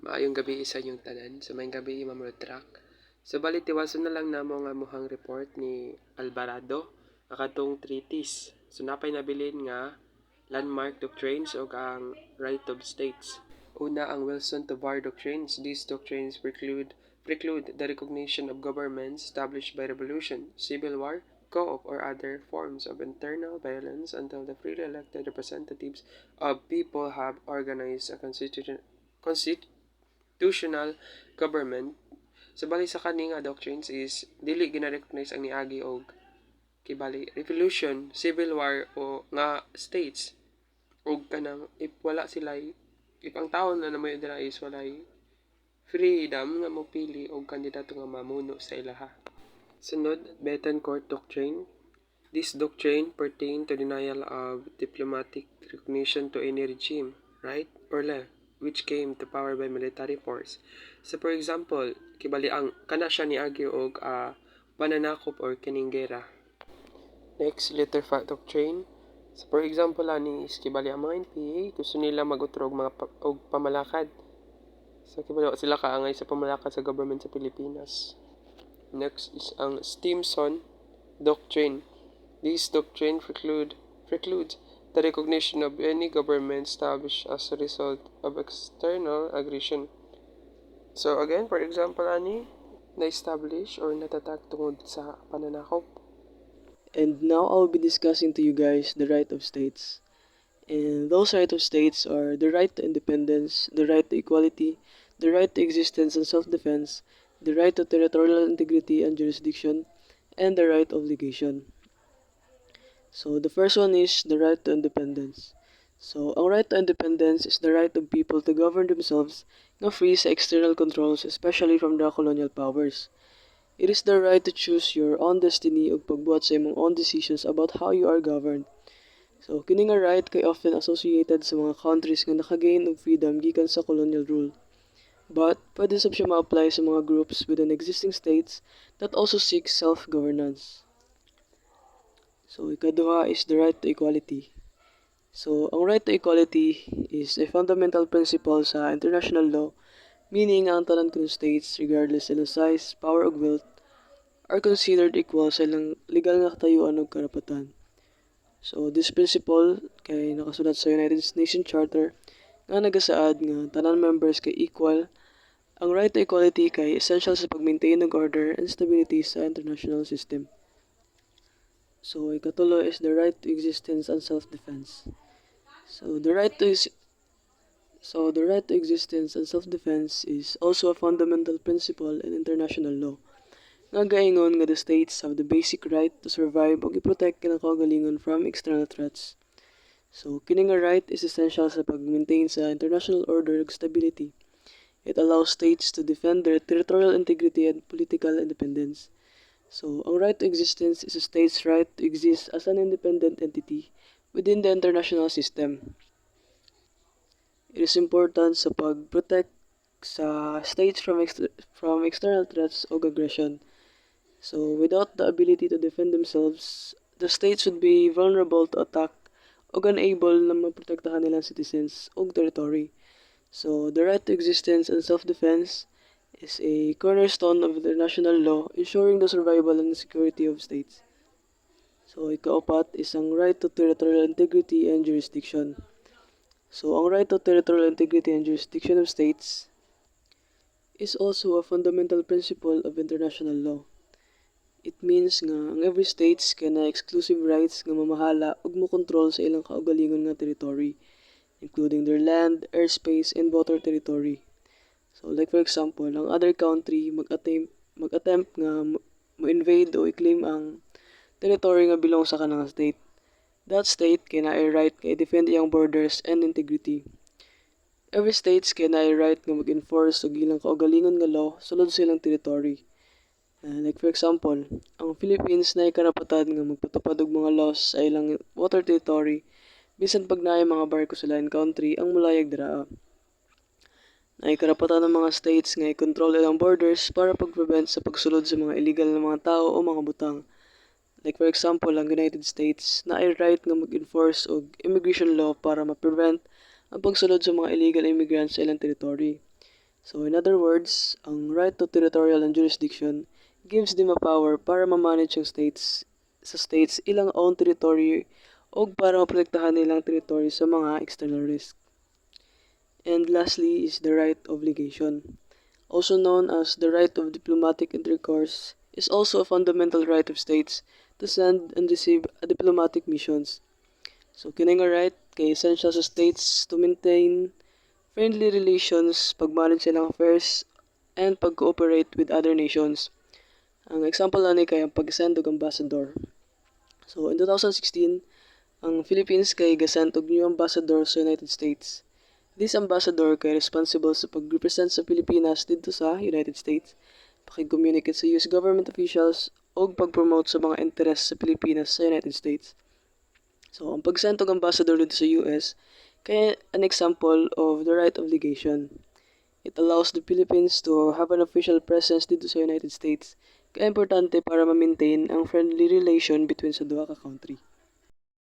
Maayong gabi sa inyong tanan. Sa may gabi, Ma'am Rodrak. So, bali, tiwason na lang namo nga muhang report ni Alvarado, akatong treatise. So, napay nabilin nga landmark doctrines o ang right of states. Una, ang Wilson Tovar doctrines. These doctrines preclude the recognition of governments established by revolution, civil war, co-op, or other forms of internal violence until the freely elected representatives of people have organized a constitutional government. So bali sa kani nga doctrines is dili gina-recognize ang niagi og kibali revolution, civil war o nga states og kanang if wala sila if ang taon na namoy dira is walay freedom nga mopili og kandidato nga mamuno sa ilaha. Sunod, Betancourt Doctrine. This doctrine pertain to denial of diplomatic recognition to any regime, right or left, which came to power by military force. So for example, kibali ang kana siya niagi og pananakop or kininggera. Next, Litterfact Doctrine. So for example ani is kibali ang mga NPA gusto nila mag-utro og mga og pamalakad. So kibali sila kaangay sa pamalakad sa government sa Pilipinas. Next is ang Stimson Doctrine. This doctrine precludes the recognition of any government established as a result of external aggression. So again, for example, ani na-establish or natatag tungod sa pananakop. And now I'll be discussing to you guys the right of states. And those right of states are the right to independence, the right to equality, the right to existence and self-defense, the right to territorial integrity and jurisdiction, and the right of legation. So the first one is the right to independence. So ang right to independence is the right of people to govern themselves nga free sa external controls, especially from the colonial powers. It is the right to choose your own destiny ug pagbuhat sa imong own decisions about how you are governed. So kini nga right kay often associated sa mga countries nga nakagain og freedom gikan sa colonial rule. But pwede sab siya ma-apply sa mga groups within existing states that also seek self-governance. So ikaduha is the right to equality. So ang right to equality is a fundamental principle sa international law, meaning ang tanan kung states regardless sa size, power ug wealth are considered equal sa ilang legal nga katayuan ug karapatan. So this principle kay nakasulat sa United Nations Charter nga nagasaad nga tanan members kay equal. Ang right to equality kay essential sa pag-maintain og order and stability sa international system. So ikatulo is the right to existence and self-defense. So the right to existence and self-defense is also a fundamental principle in international law. Nga gaingon nga the states have the basic right to survive ug i-protect kinang kaugalingon from external threats. So kini nga right is essential sa pag-maintain sa international order ug stability. It allows states to defend their territorial integrity and political independence. So ang right to existence is a state's right to exist as an independent entity within the international system. It is important sa pag-protect sa states from external threats o aggression. So without the ability to defend themselves, the states would be vulnerable to attack o unable na maprotektahan nilang citizens o territory. So the right to existence and self-defense is a cornerstone of international law, ensuring the survival and security of states. So ikaapat is ang right to territorial integrity and jurisdiction. So ang right to territorial integrity and jurisdiction of states is also a fundamental principle of international law. It means nga ang every states kana exclusive rights nga mamahala ug mokontrol sa ilang kaugalingon nga territory, including their land, airspace, and water territory. So like for example, ang other country mag-attempt nga mo-invade o i-claim ang territory nga belong sa kanang state. That state can ay right kay defend iyang borders and integrity. Every states can ay right nga mag-enforce og ilang kaugalingon nga law sulod sa ilang territory. Like for example, ang Philippines na karapatan nga magpatupad og mga laws sa ilang water territory bisan pag naay mga barko sa lain country ang mulayag dira. Naay karapatan ng mga states nga i-control ilang borders para pag-prevent sa pagsulod sa mga illegal na mga tao o mga butang. Like for example, ang United States na ay right nga mag-enforce og immigration law para ma-prevent ang pagsulod sa mga illegal immigrants sa ilang territory. So in other words, ang right to territorial and jurisdiction gives them a power para ma-manage yung states ilang own territory o para maprotektahan nilang territory sa mga external risk. And lastly is the right of legation, also known as the right of diplomatic intercourse, is also a fundamental right of states to send and receive diplomatic missions. So kining nga right kay essential sa states to maintain friendly relations, pag-manage silang affairs, and pag-cooperate with other nations. Ang example na ni kay ang pag-send og ambassador. So in 2016, ang Philippines kay gasend og new ambassador sa United States. This ambassador kay responsible sa pag-represent sa Pilipinas dito sa United States, pakig-communicate sa US government officials o pag-promote sa mga interes sa Pilipinas sa United States. So ang pag-send og ambassador dito sa US kay an example of the right of legation. It allows the Philippines to have an official presence dito sa United States, kaya importante para ma-maintain ang friendly relation between sa duha ka country.